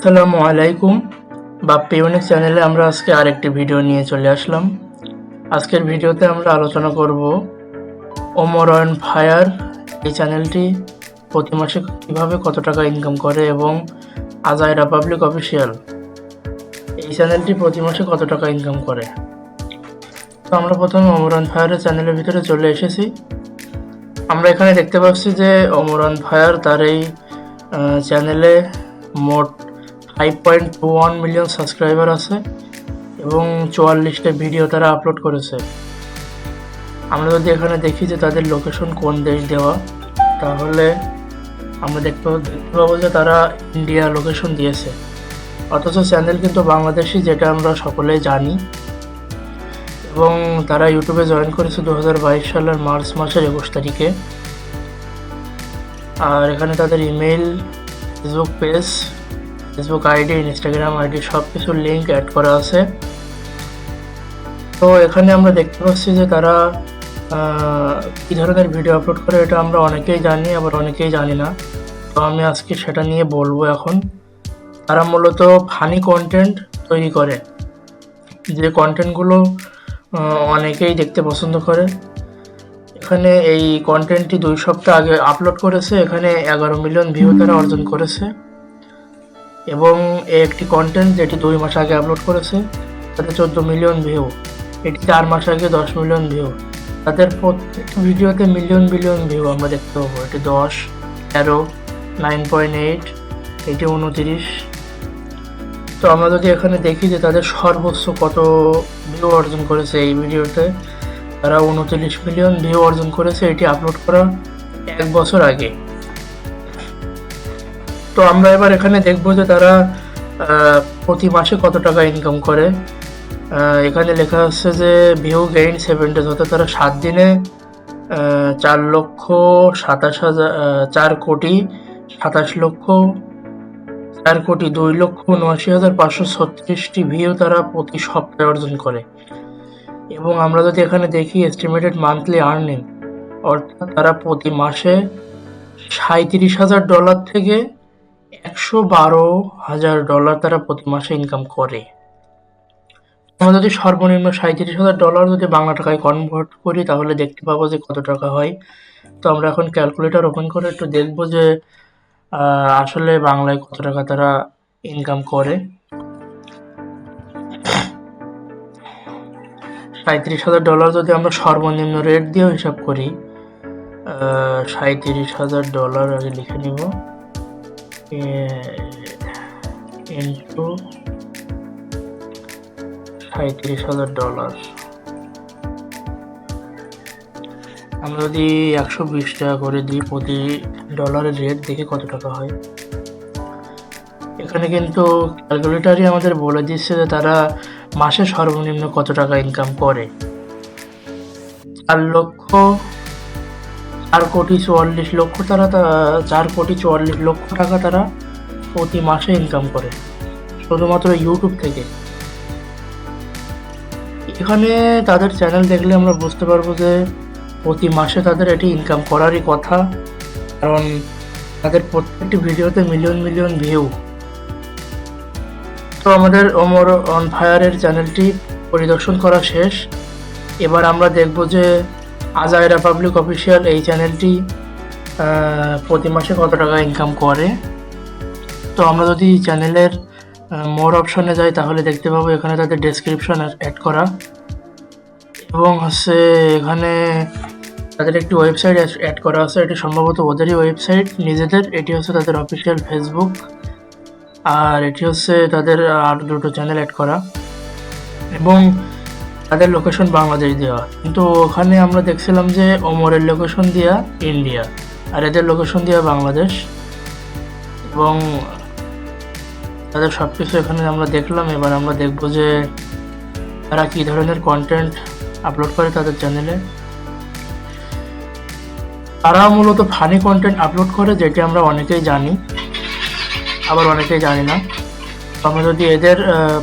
আসসালামু আলাইকুম। বাপ্পি ইউনিক চ্যানেলে আমরা আজকে আরেকটি ভিডিও নিয়ে চলে আসলাম। আজকের ভিডিওতে আমরা আলোচনা করব ওমর অন ফায়ার এই চ্যানেলটি প্রতি মাসে কীভাবে কত টাকা ইনকাম করে এবং আজাই রিপাবলিক অফিসিয়াল এই চ্যানেলটি প্রতি মাসে কত টাকা ইনকাম করে। তো আমরা প্রথমে ওমর অন ফায়ারের চ্যানেলের ভিতরে চলে এসেছি। আমরা এখানে দেখতে পাচ্ছি যে ওমর অন ফায়ার তার এই চ্যানেলে মোট 5.21 মিলিয়ন সাবস্ক্রাইবার আছে এবং 44টা ভিডিও তারা আপলোড করেছে। আমরা যদি এখানে দেখি যে তাদের লোকেশন কোন দেশ দেওয়া, তাহলে আমরা দেখতে পাবো যে তারা ইন্ডিয়া লোকেশন দিয়েছে, অথচ চ্যানেল কিন্তু বাংলাদেশি, যেটা আমরা সকলেই জানি। এবং তারা ইউটিউবে জয়েন করেছে 2022 সালের মার্চ মাসের 21 তারিখে। আর এখানে তাদের email, Facebook page, Facebook ID, Instagram ID সব কিছুর লিঙ্ক অ্যাড করা আছে। তো এখানে আমরা দেখতে পাচ্ছি যে তারা কী ধরনের ভিডিও আপলোড করে, এটা আমরা অনেকেই জানি, আবার অনেকেই জানি না। তো আমি আজকে সেটা নিয়ে বলবো। এখন তারা মূলত ফানি কন্টেন্ট তৈরি করে, যে কন্টেন্টগুলো অনেকেই দেখতে পছন্দ করে। এখানে এই কন্টেন্টটি 2 সপ্তাহ আগে আপলোড করেছে, এখানে 11 মিলিয়ন ভিউ তারা অর্জন করেছে। এবং একটি কন্টেন্ট যেটি 2 মাস আগে আপলোড করেছে তাতে 14 মিলিয়ন ভিউ, এটি 4 মাস আগে 10 মিলিয়ন ভিউ। তাদের প্রত্যেকটি ভিডিওতে মিলিয়ন বিলিয়ন ভিউ আমরা দেখতে পাবো। এটি 10, 13, 9.8, এটি 29। তো আমরা যদি এখানে দেখি যে তাদের সর্বোচ্চ কত ভিউ অর্জন করেছে এই ভিডিওতে, তারা 29 মিলিয়ন ভিউ অর্জন করেছে, এটি আপলোড করা 1 বছর আগে। তো আমরা এবার এখানে দেখব যে তারা প্রতি মাসে কত টাকা ইনকাম করে। এখানে লেখা আছে যে ভিউ গেইন 7 days, অর্থাৎ তারা 7 দিনে 4,27,4,2,79,536টি ভিউ তারা প্রতি সপ্তাহে অর্জন করে। এবং আমরা যদি এখানে দেখি এস্টিমেটেড মান্থলি আর্নিং, অর্থাৎ তারা প্রতি মাসে $37,000 থেকে $112,000 তারা প্রতি মাসে ইনকাম করে। আমরা যদি সর্বনিম্ন $37,000 যদি বাংলা টাকায় কনভার্ট করি, তাহলে দেখতে পাবো যে কত টাকা হয়। তো আমরা এখন ক্যালকুলেটর ওপেন করে একটু দেখবো যে আসলে বাংলায় কত টাকা তারা ইনকাম করে। $37,000 যদি আমরা সর্বনিম্ন রেট দিয়েও হিসাব করি, $37,000 আগে লিখে নিব, ইন্টু $37,000। আমরা যদি 120 টাকা করে দিই, প্রতি ডলারের রেট দেখে কত টাকা হয়। এখানে কিন্তু ক্যালকুলেটারই আমাদের বলে দিচ্ছে যে তারা মাসে সর্বনিম্ন কত টাকা ইনকাম করে। 4,44,00,000 টাকা তারা প্রতি মাসে ইনকাম করে, শুধুমাত্র ইউটিউব থেকে। এখানে তাদের চ্যানেল দেখলে আমরা বুঝতে পারবো যে প্রতি মাসে তাদের এটি ইনকাম করারই কথা, কারণ তাদের প্রত্যেকটি ভিডিওতে মিলিয়ন মিলিয়ন ভিউ। তো আমাদের ওমর অন ফায়ারের চ্যানেলটি পরিদর্শন করা শেষ। এবার আমরা দেখব যে আজাই রিপাবলিক অফিসিয়াল এই চ্যানেলটি প্রতি মাসে কত টাকা ইনকাম করে। তো আমরা যদি চ্যানেলের মোর অপশনে যাই, তাহলে দেখতে পাবো এখানে তাদের ডেসক্রিপশন অ্যাড করা, এবং এখানে তাদের একটি ওয়েবসাইট অ্যাড করা আছে। এটি সম্ভবত ওদেরই ওয়েবসাইট নিজেদের। এটি হচ্ছে তাদের অফিসিয়াল ফেসবুক, আর এটি হচ্ছে তাদের আর 2টো চ্যানেল অ্যাড করা, এবং তাদের লোকেশন বাংলাদেশ দেওয়া। কিন্তু ওখানে আমরা দেখছিলাম যে ওমরের লোকেশন দেওয়া ইন্ডিয়া আর এদের লোকেশন দেওয়া বাংলাদেশ, এবং তাদের সব কিছু এখানে আমরা দেখলাম। এবার আমরা দেখব যে তারা কী ধরনের কন্টেন্ট আপলোড করে তাদের চ্যানেলে। তারা মূলত ফানি কন্টেন্ট আপলোড করে, যেটি আমরা অনেকেই জানি, আবার অনেকেই জানি না। আমরা যদি এদের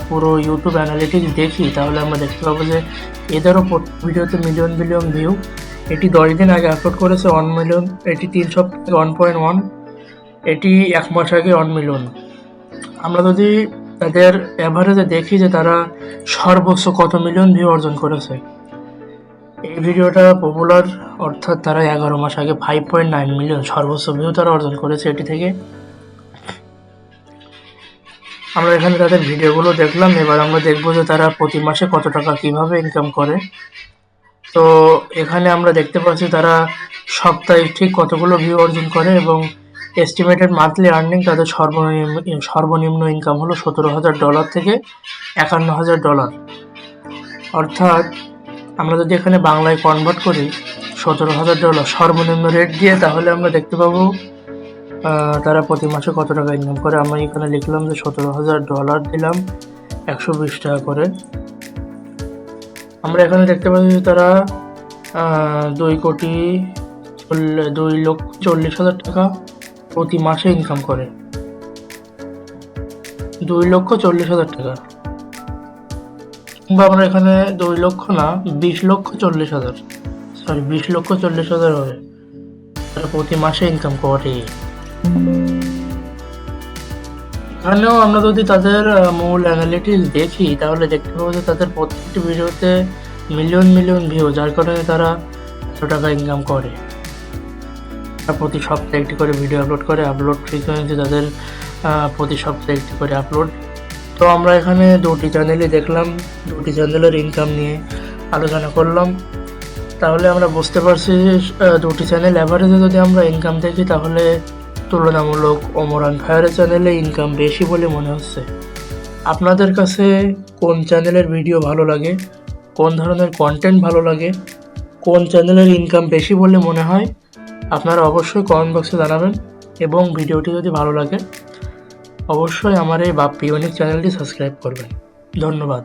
পুরো ইউটিউব অ্যানালিটিক্স দেখি, তাহলে আমরা দেখতে পাবো যে এদেরও ভিডিওতে মিলিয়ন বিলিয়ন ভিউ। এটি 10 দিন আগে আপলোড করেছে 1 মিলিয়ন, এটি 3 সপ্তাহে 1.1, এটি 1 মাস আগে 1 মিলিয়ন। আমরা যদি তাদের অ্যাভারেজে দেখি যে তারা সর্বোচ্চ কত মিলিয়ন ভিউ অর্জন করেছে। এই ভিডিওটা পপুলার, অর্থাৎ তারা 11 মাস আগে 5.9 মিলিয়ন সর্বোচ্চ ভিউ তারা অর্জন করেছে এটি থেকে। আমরা এখানে তাদের ভিডিওগুলো দেখলাম, এবার আমরা দেখব যে তারা প্রতি মাসে কত টাকা কিভাবে ইনকাম করে। তো এখানে আমরা দেখতে পাচ্ছি তারা সপ্তাহে ঠিক কতগুলো ভিউ অর্জন করে এবং এস্টিমেটেড মান্থলি আর্নিং তাদের সর্বনিম্ন ইনকাম হলো $17,000 থেকে $51,000। অর্থাৎ আমরা যদি এখানে বাংলায় কনভার্ট করি $17,000 সর্বনিম্ন রেট দিয়ে, তাহলে আমরা দেখতে পাবো তারা প্রতি মাসে কত টাকা ইনকাম করে। আমরা এখানে লিখলাম যে $17,000 দিলাম 120 টাকা করে। আমরা এখানে দেখতে পাচ্ছি যে তারা 2,40,000 টাকা প্রতি মাসে ইনকাম করে। 2,40,000 টাকা, কিংবা আমরা এখানে 2 লক্ষ না 20,40,000, সরি 20,40,000 হবে তারা প্রতি মাসে ইনকাম করে। এখানেও আমরা যদি তাদের মূল অ্যানালিটিক্স দেখি তাহলে দেখতে পাবো যে তাদের প্রত্যেকটি ভিডিওতে মিলিয়ন মিলিয়ন ভিউ, যার কারণে তারা এত টাকা ইনকাম করে। তারা প্রতি সপ্তাহে একটি করে ভিডিও আপলোড করে, আপলোড ফ্রিকোয়েন্সি তাদের প্রতি সপ্তাহে একটি করে আপলোড। তো আমরা এখানে দুটি চ্যানেলই দেখলাম, দুটি চ্যানেলের ইনকাম নিয়ে আলোচনা করলাম। তাহলে আমরা বুঝতে পারছি যে দুটি চ্যানেল অ্যাভারেজে যদি আমরা ইনকাম দেখি তাহলে তুলনামূলক ওমর অন ফায়ারের চ্যানেলে ইনকাম বেশি বলে মনে হচ্ছে। আপনাদের কাছে কোন চ্যানেলের ভিডিও ভালো লাগে, কোন ধরনের কন্টেন্ট ভালো লাগে, কোন চ্যানেলের ইনকাম বেশি বলে মনে হয়, আপনারা অবশ্যই কমেন্ট বক্সে জানাবেন। এবং ভিডিওটি যদি ভালো লাগে অবশ্যই আমার এই বাপ্পি ইউনিক চ্যানেলটি সাবস্ক্রাইব করবেন। ধন্যবাদ।